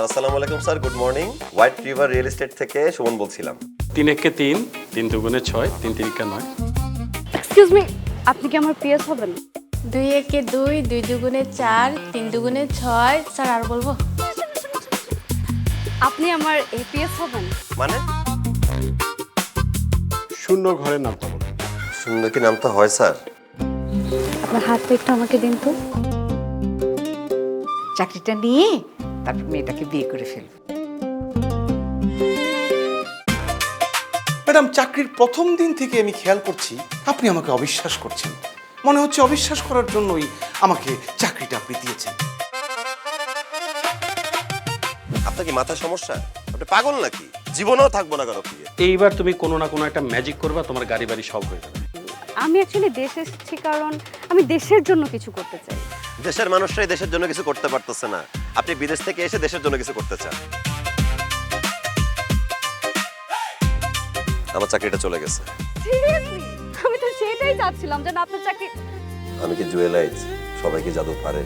আসসালামু আলাইকুম sir, good morning. White river real estate থেকে সুমন বলছিলাম। 3 একে 3, 3 দুগুণে 6, 3 তিরিকা 9। এক্সকিউজ মি, আপনি কি আমার পিএস হবেন? 2 একে 2, 2 দুগুণে 4, 3 দুগুণে 6। স্যার আর বলবো? আপনি আমার এপিএস হবেন? মানে শূন্য ঘরের নামটা বলুন। শূন্য কি নামটা হয় স্যার? আপনার হাতটা একটু আমাকে দিন তো। চাকরিটা নিয়ে তারপর মেয়েটাকে বিয়ে করে ফেলব। ম্যাডাম, চাকরির প্রথম দিন থেকে আমি খেয়াল করছি আপনি আমাকে অবিশ্বাস করছেন। মনে হচ্ছে অবিশ্বাস করার জন্যই আমাকে চাকরিটা আপনি দিয়েছেন। আপনার কি মাথার সমস্যা? আপনি পাগল নাকি? জীবনেও থাকবো না কারো প্রিয়। এইবার তুমি কোনো না কোনো একটা ম্যাজিক করবা, তোমার গাড়ি বাড়ি সব হয়ে যাবে। আমি অ্যাকচুয়ালি দেশে এসেছি কারণ আমি দেশের জন্য কিছু করতে চাই। দেশের মানুষরাই দেশের জন্য কিছু করতে পারতেছে না, আপনি বিদেশ থেকে এসে দেশের জন্য কিছু করতে চান। আমার চাকরিটা চলে গেছে। সিরিয়াসলি আমি তো সেটাই চাচ্ছিলাম যে না আপনার চাকরি। আমি কি জুয়েলাইজ? সবাই কি জাদু পারে?